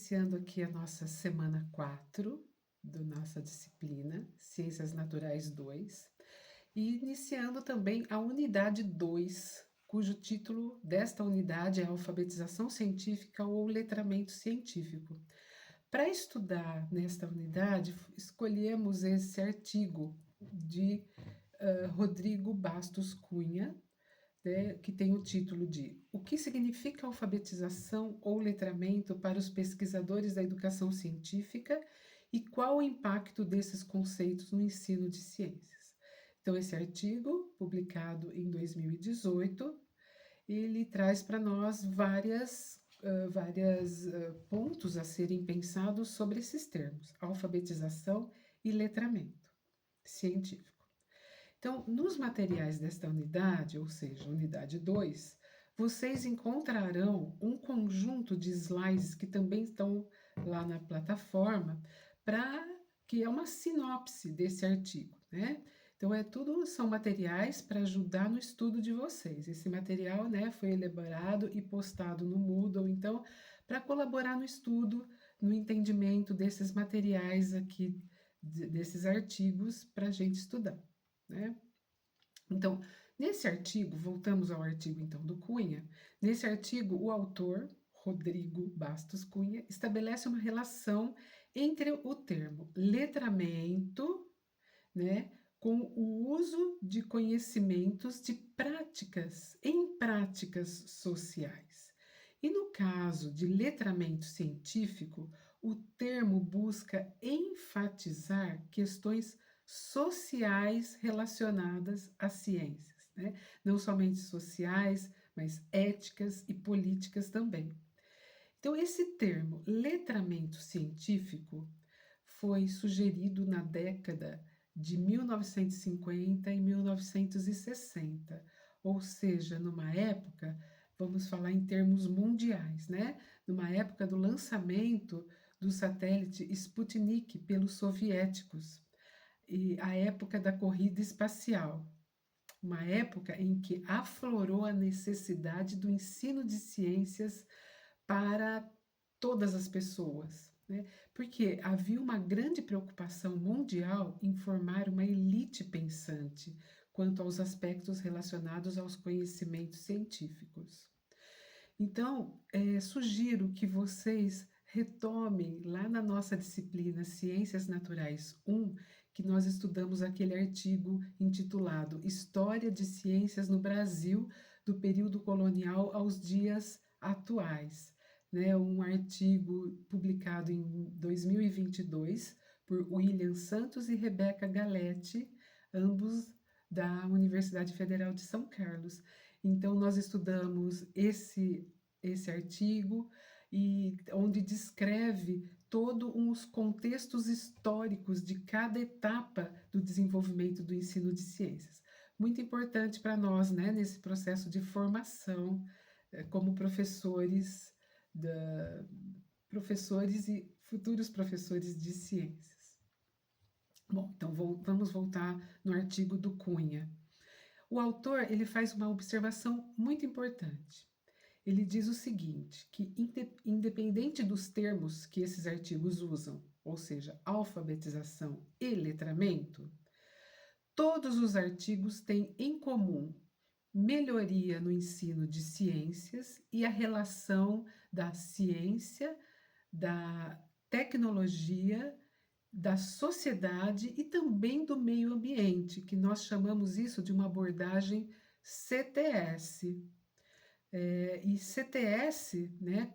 iniciando aqui a nossa semana 4 da nossa disciplina Ciências Naturais 2 e iniciando também a unidade 2, cujo título desta unidade é Alfabetização Científica ou Letramento Científico. Para estudar nesta unidade, escolhemos esse artigo de Rodrigo Bastos Cunha, né, que tem o título de O que significa alfabetização ou letramento para os pesquisadores da educação científica e qual o impacto desses conceitos no ensino de ciências. Então, esse artigo, publicado em 2018, ele traz para nós várias pontos a serem pensados sobre esses termos, alfabetização e letramento científico. Então, nos materiais desta unidade, ou seja, unidade 2, vocês encontrarão um conjunto de slides que também estão lá na plataforma, que é uma sinopse desse artigo, né? Então, são materiais para ajudar no estudo de vocês. Esse material, né, foi elaborado e postado no Moodle, então, para colaborar no estudo, no entendimento desses materiais aqui, desses artigos, para a gente estudar, né? Então, nesse artigo, voltamos ao artigo então do Cunha, nesse artigo o autor, Rodrigo Bastos Cunha, estabelece uma relação entre o termo letramento, né, com o uso de conhecimentos em práticas sociais. E no caso de letramento científico, o termo busca enfatizar questões sociais relacionadas às ciências, né? Não somente sociais, mas éticas e políticas também. Então, esse termo letramento científico foi sugerido na década de 1950 e 1960, ou seja, numa época, vamos falar em termos mundiais, né? Numa época do lançamento do satélite Sputnik pelos soviéticos e a época da corrida espacial, uma época em que aflorou a necessidade do ensino de ciências para todas as pessoas, né? Porque havia uma grande preocupação mundial em formar uma elite pensante quanto aos aspectos relacionados aos conhecimentos científicos. Então, sugiro que vocês retomem lá na nossa disciplina Ciências Naturais 1, que nós estudamos aquele artigo intitulado História de Ciências no Brasil, do período colonial aos dias atuais, né? Um artigo publicado em 2022 por William Santos e Rebeca Galetti, ambos da Universidade Federal de São Carlos. Então, nós estudamos esse artigo e onde descreve todos os contextos históricos de cada etapa do desenvolvimento do ensino de ciências. Muito importante para nós, né, nesse processo de formação como professores e futuros professores de ciências. Bom, então vamos voltar no artigo do Cunha. O autor ele faz uma observação muito importante. Ele diz o seguinte, que independente dos termos que esses artigos usam, ou seja, alfabetização e letramento, todos os artigos têm em comum melhoria no ensino de ciências e a relação da ciência, da tecnologia, da sociedade e também do meio ambiente, que nós chamamos isso de uma abordagem CTS. E CTS, né,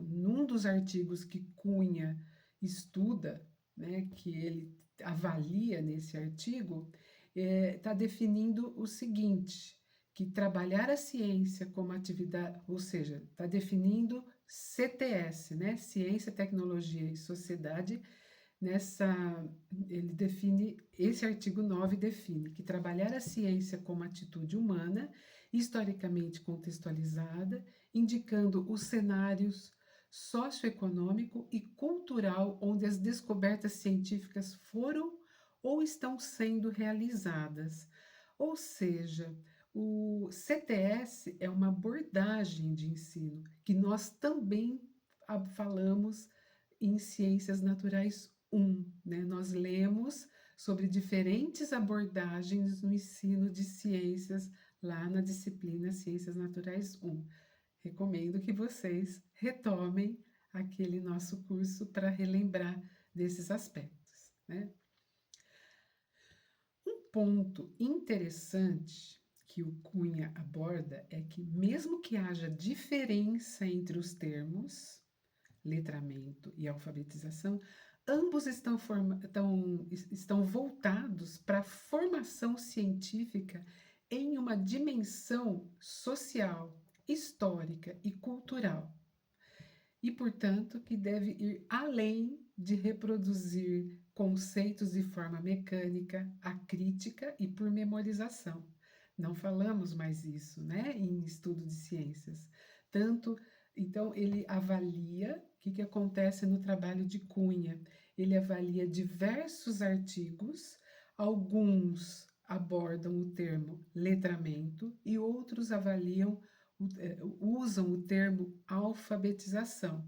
num dos artigos que Cunha estuda, né, que ele avalia nesse artigo, está definindo o seguinte, que trabalhar a ciência como atividade, ou seja, está definindo CTS, né, Ciência, Tecnologia e Sociedade, ele define, esse artigo 9 define que trabalhar a ciência como atitude humana, historicamente contextualizada, indicando os cenários socioeconômico e cultural onde as descobertas científicas foram ou estão sendo realizadas. Ou seja, o CTS é uma abordagem de ensino que nós também falamos em Ciências Naturais 1, né? Nós lemos sobre diferentes abordagens no ensino de ciências lá na disciplina Ciências Naturais 1. Recomendo que vocês retomem aquele nosso curso para relembrar desses aspectos, né? Um ponto interessante que o Cunha aborda é que, mesmo que haja diferença entre os termos, letramento e alfabetização, ambos estão voltados para a formação científica em uma dimensão social, histórica e cultural, e, portanto, que deve ir além de reproduzir conceitos de forma mecânica, acrítica e por memorização. Não falamos mais isso, né, em estudo de ciências. Então, ele avalia o que acontece no trabalho de Cunha. Ele avalia diversos artigos, alguns abordam o termo letramento e outros usam o termo alfabetização.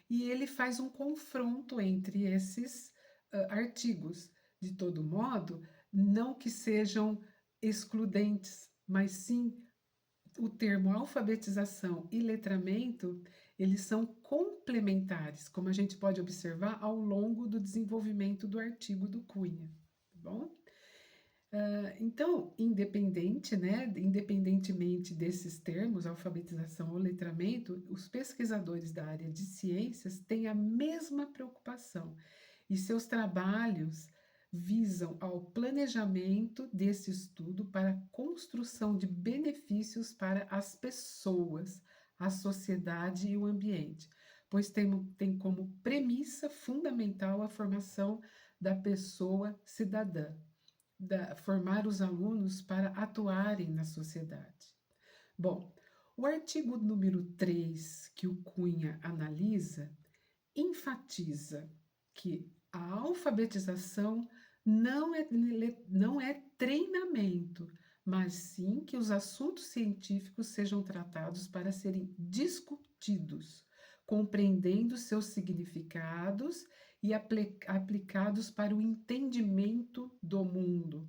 E ele faz um confronto entre esses artigos. De todo modo, não que sejam excludentes, mas sim o termo alfabetização e letramento, eles são complementares, como a gente pode observar ao longo do desenvolvimento do artigo do Cunha, tá bom? Então, independentemente desses termos, alfabetização ou letramento, os pesquisadores da área de ciências têm a mesma preocupação e seus trabalhos visam ao planejamento desse estudo para a construção de benefícios para as pessoas, a sociedade e o ambiente, pois tem como premissa fundamental a formação da pessoa cidadã. Formar os alunos para atuarem na sociedade. Bom, o artigo número 3 que o Cunha analisa enfatiza que a alfabetização não é treinamento, mas sim que os assuntos científicos sejam tratados para serem discutidos, compreendendo seus significados e aplicados para o entendimento do mundo.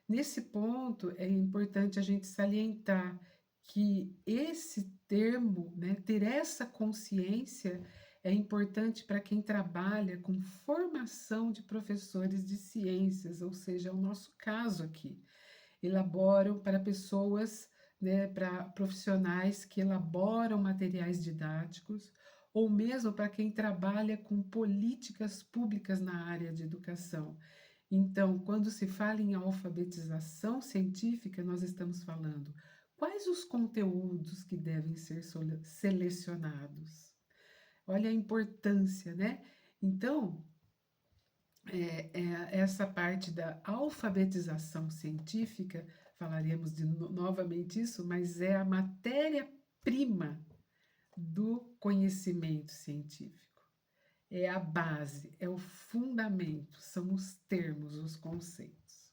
Nesse ponto, é importante a gente salientar que esse termo, né, ter essa consciência, é importante para quem trabalha com formação de professores de ciências, ou seja, é o nosso caso aqui. Elaboram para pessoas, né, para profissionais que elaboram materiais didáticos, ou mesmo para quem trabalha com políticas públicas na área de educação. Então, quando se fala em alfabetização científica, nós estamos falando quais os conteúdos que devem ser selecionados. Olha a importância, né? Então, essa parte da alfabetização científica, falaremos novamente isso, mas é a matéria-prima do conhecimento científico. É a base, é o fundamento, são os termos, os conceitos.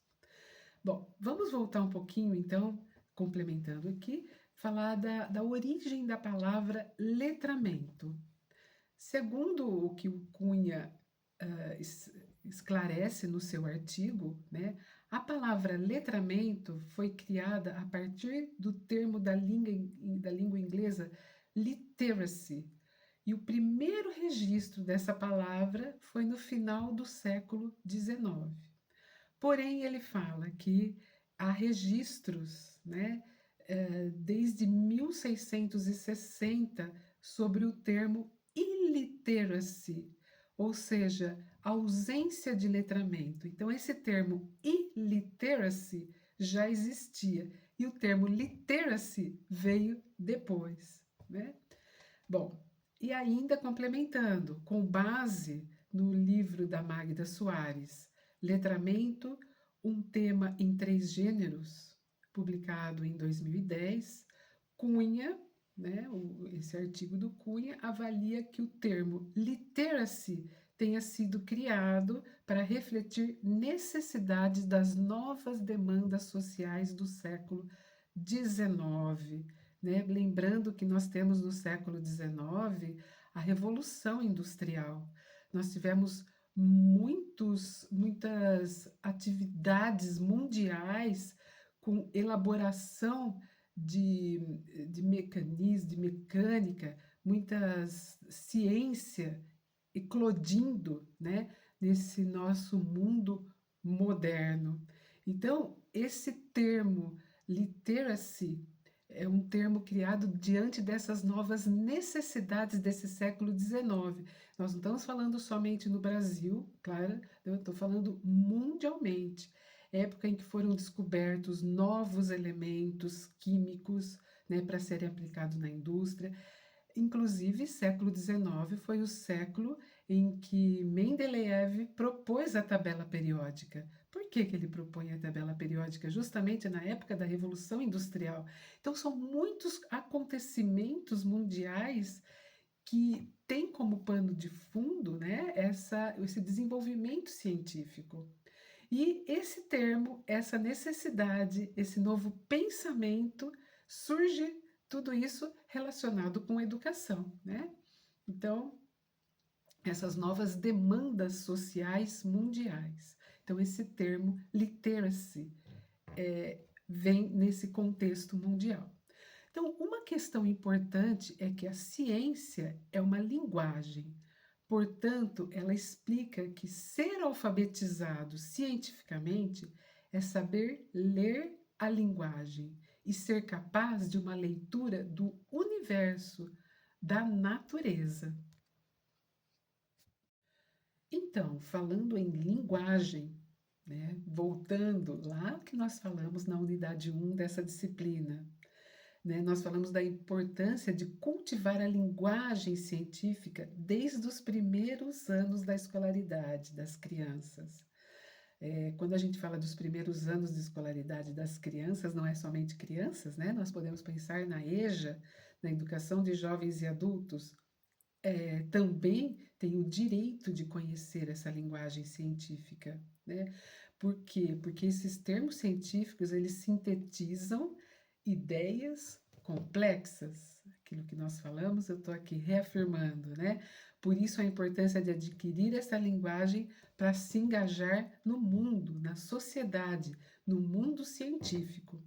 Bom, vamos voltar um pouquinho, então, complementando aqui, falar da origem da palavra letramento. Segundo o que o Cunha esclarece no seu artigo, né, a palavra letramento foi criada a partir do termo da língua inglesa literacy, e o primeiro registro dessa palavra foi no final do século XIX. Porém, ele fala que há registros, né, desde 1660 sobre o termo illiteracy, ou seja, ausência de letramento. Então, esse termo illiteracy já existia e o termo literacy veio depois, né? Bom, e ainda complementando, com base no livro da Magda Soares, Letramento, um tema em 3 gêneros, publicado em 2010, Cunha, né, esse artigo do Cunha, avalia que o termo literacy tenha sido criado para refletir necessidades das novas demandas sociais do século XIX. Né? Lembrando que nós temos no século XIX a Revolução Industrial. Nós tivemos muitas atividades mundiais com elaboração de, de mecanismo, de mecânica, muitas ciência eclodindo, né, nesse nosso mundo moderno. Então, esse termo literacy é um termo criado diante dessas novas necessidades desse século XIX. Nós não estamos falando somente no Brasil, claro, eu estou falando mundialmente. Época em que foram descobertos novos elementos químicos, né, para serem aplicados na indústria. Inclusive, século XIX foi o século em que Mendeleev propôs a tabela periódica. Por que ele propõe a tabela periódica? Justamente na época da Revolução Industrial. Então, são muitos acontecimentos mundiais que têm como pano de fundo, né, esse desenvolvimento científico. E esse termo, essa necessidade, esse novo pensamento, surge tudo isso relacionado com educação, né? Então, essas novas demandas sociais mundiais. Então, esse termo literacy vem nesse contexto mundial. Então, uma questão importante é que a ciência é uma linguagem. Portanto, ela explica que ser alfabetizado cientificamente é saber ler a linguagem e ser capaz de uma leitura do universo, da natureza. Então, falando em linguagem, né, voltando lá que nós falamos na unidade 1 dessa disciplina, né, nós falamos da importância de cultivar a linguagem científica desde os primeiros anos da escolaridade das crianças. Quando a gente fala dos primeiros anos de escolaridade das crianças, não é somente crianças, né? Nós podemos pensar na EJA, na educação de jovens e adultos, também tem o direito de conhecer essa linguagem científica, né? Por quê? Porque esses termos científicos, eles sintetizam ideias complexas. Aquilo que nós falamos, eu estou aqui reafirmando, né? Por isso a importância de adquirir essa linguagem para se engajar no mundo, na sociedade, no mundo científico.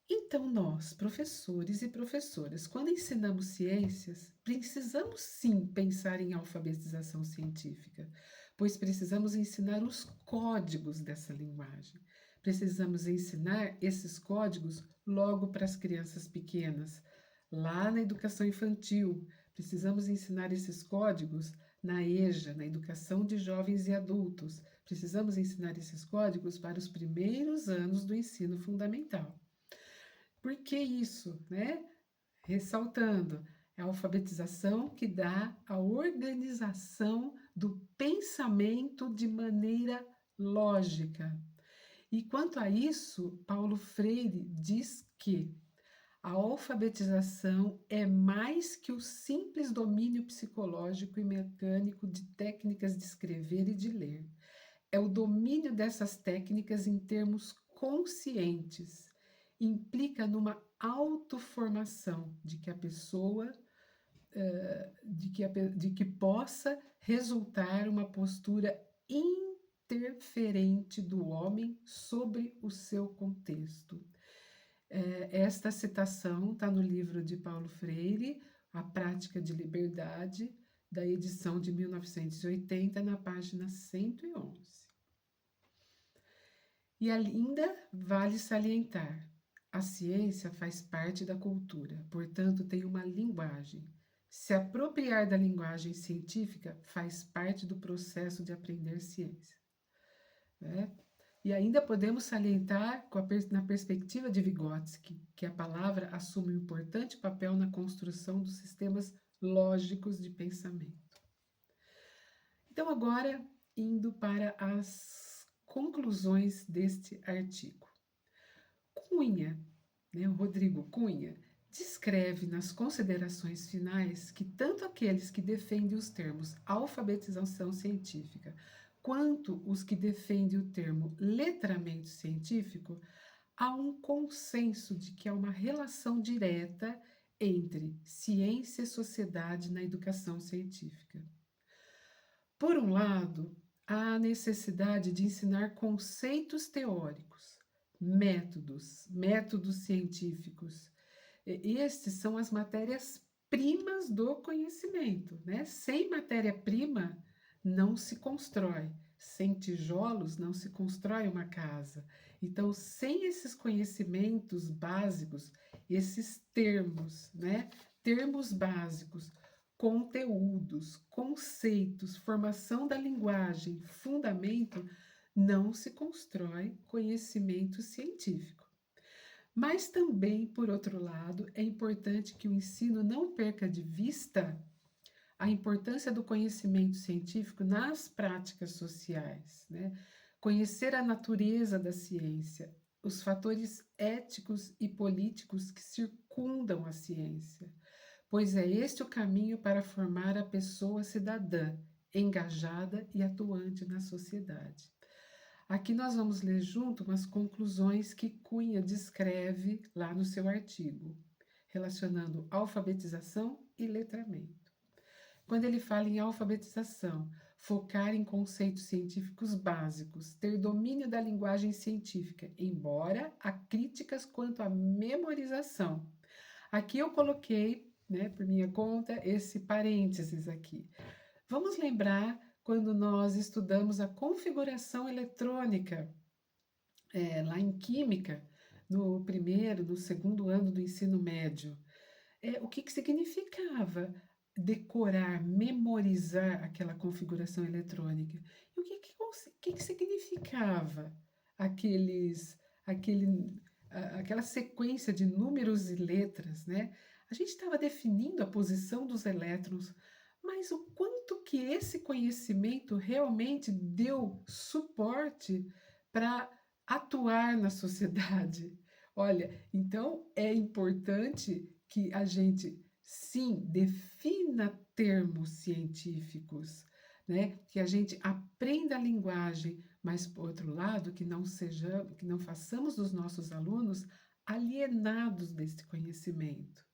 Então, nós, professores e professoras, quando ensinamos ciências, precisamos sim pensar em alfabetização científica, pois precisamos ensinar os códigos dessa linguagem. Precisamos ensinar esses códigos logo para as crianças pequenas, lá na educação infantil. Precisamos ensinar esses códigos na EJA, na educação de jovens e adultos. Precisamos ensinar esses códigos para os primeiros anos do ensino fundamental. Por que isso, né? Ressaltando, é a alfabetização que dá a organização do pensamento de maneira lógica. E quanto a isso, Paulo Freire diz que a alfabetização é mais que o simples domínio psicológico e mecânico de técnicas de escrever e de ler. É o domínio dessas técnicas em termos conscientes. Implica numa autoformação de que a pessoa, de que possa resultar uma postura interferente do homem sobre o seu contexto. Esta citação está no livro de Paulo Freire, A Prática de Liberdade, da edição de 1980, na página 111. E ainda vale salientar, a ciência faz parte da cultura, portanto tem uma linguagem. Se apropriar da linguagem científica faz parte do processo de aprender ciência. Né? E ainda podemos salientar, na perspectiva de Vygotsky, que a palavra assume um importante papel na construção dos sistemas lógicos de pensamento. Então, agora, indo para as conclusões deste artigo. Cunha, né, o Rodrigo Cunha, descreve nas considerações finais que tanto aqueles que defendem os termos alfabetização científica quanto os que defendem o termo letramento científico, há um consenso de que há uma relação direta entre ciência e sociedade na educação científica. Por um lado, há a necessidade de ensinar conceitos teóricos, métodos científicos. Estes são as matérias-primas do conhecimento, né? Sem matéria-prima não se constrói. Sem tijolos não se constrói uma casa. Então, sem esses conhecimentos básicos, esses termos, né? Termos básicos, conteúdos, conceitos, formação da linguagem, fundamento, não se constrói conhecimento científico. Mas também, por outro lado, é importante que o ensino não perca de vista a importância do conhecimento científico nas práticas sociais, né? Conhecer a natureza da ciência, os fatores éticos e políticos que circundam a ciência, pois é este o caminho para formar a pessoa cidadã, engajada e atuante na sociedade. Aqui nós vamos ler junto umas conclusões que Cunha descreve lá no seu artigo, relacionando alfabetização e letramento. Quando ele fala em alfabetização, focar em conceitos científicos básicos, ter domínio da linguagem científica, embora há críticas quanto à memorização. Aqui eu coloquei, né, por minha conta, esse parênteses aqui. Vamos lembrar quando nós estudamos a configuração eletrônica, lá em Química, no primeiro, no segundo ano do ensino médio. O que significava decorar, memorizar aquela configuração eletrônica? E o que significava aquela sequência de números e letras, né? A gente estava definindo a posição dos elétrons, mas o quanto que esse conhecimento realmente deu suporte para atuar na sociedade? Olha, então é importante que a gente, sim, defina termos científicos, né? Que a gente aprenda a linguagem, mas, por outro lado, que não façamos dos nossos alunos alienados desse conhecimento.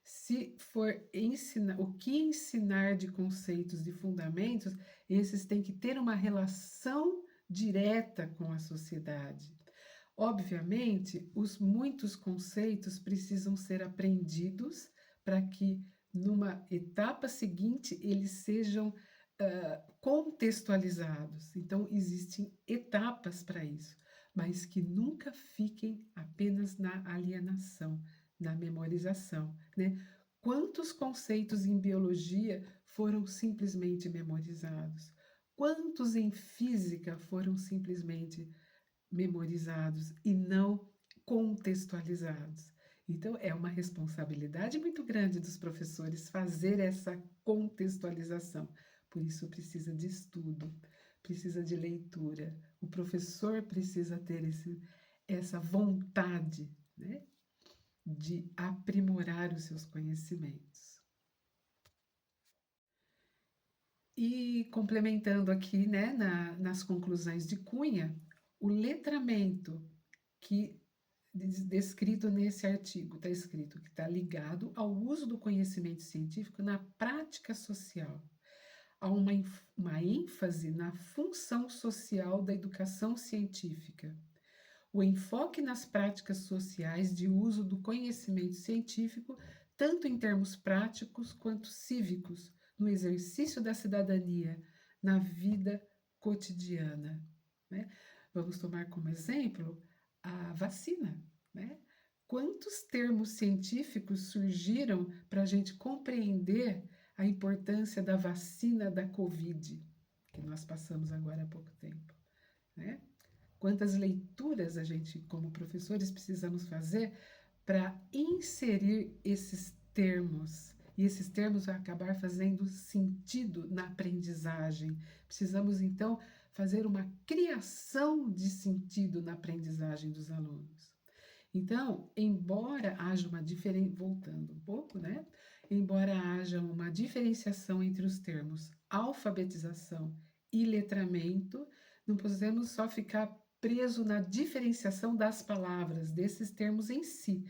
Se for ensinar, o que ensinar de conceitos e fundamentos, esses têm que ter uma relação direta com a sociedade. Obviamente, os muitos conceitos precisam ser aprendidos para que, numa etapa seguinte, eles sejam contextualizados. Então, existem etapas para isso, mas que nunca fiquem apenas na alienação, na memorização, né? Quantos conceitos em biologia foram simplesmente memorizados? Quantos em física foram simplesmente memorizados e não contextualizados? Então, é uma responsabilidade muito grande dos professores fazer essa contextualização. Por isso, precisa de estudo, precisa de leitura. O professor precisa ter essa vontade, né, de aprimorar os seus conhecimentos. E complementando aqui, né, nas conclusões de Cunha, o letramento que descrito nesse artigo, está escrito que está ligado ao uso do conhecimento científico na prática social. Há uma ênfase na função social da educação científica. O enfoque nas práticas sociais de uso do conhecimento científico, tanto em termos práticos quanto cívicos, no exercício da cidadania, na vida cotidiana, né? Vamos tomar como exemplo a vacina, né? Quantos termos científicos surgiram para a gente compreender a importância da vacina da Covid, que nós passamos agora há pouco tempo, né? Quantas leituras a gente, como professores, precisamos fazer para inserir esses termos, e esses termos vão acabar fazendo sentido na aprendizagem. Precisamos, então, fazer uma criação de sentido na aprendizagem dos alunos. Então, embora haja uma diferença, voltando um pouco, né? Embora haja uma diferenciação entre os termos alfabetização e letramento, não podemos só ficar preso na diferenciação das palavras, desses termos em si,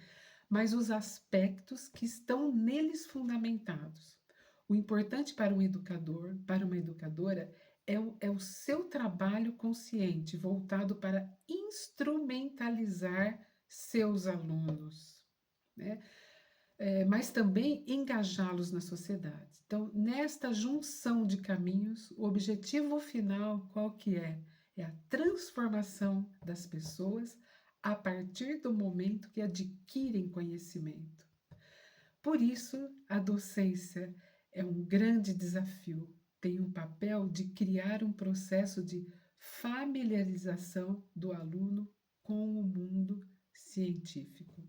mas os aspectos que estão neles fundamentados. O importante para um educador, para uma educadora, é o seu trabalho consciente, voltado para instrumentalizar seus alunos, né? Mas também engajá-los na sociedade. Então, nesta junção de caminhos, o objetivo final qual que é? É a transformação das pessoas a partir do momento que adquirem conhecimento. Por isso, a docência é um grande desafio. Tem um papel de criar um processo de familiarização do aluno com o mundo científico.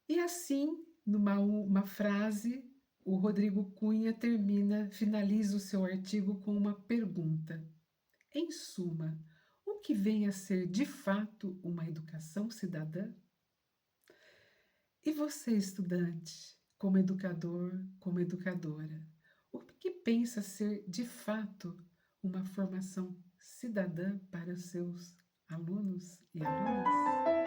E assim, numa uma frase, o Rodrigo Cunha finaliza o seu artigo com uma pergunta. Em suma, o que vem a ser de fato uma educação cidadã? E você, estudante, como educador, como educadora, o que pensa ser de fato uma formação cidadã para os seus alunos e alunas?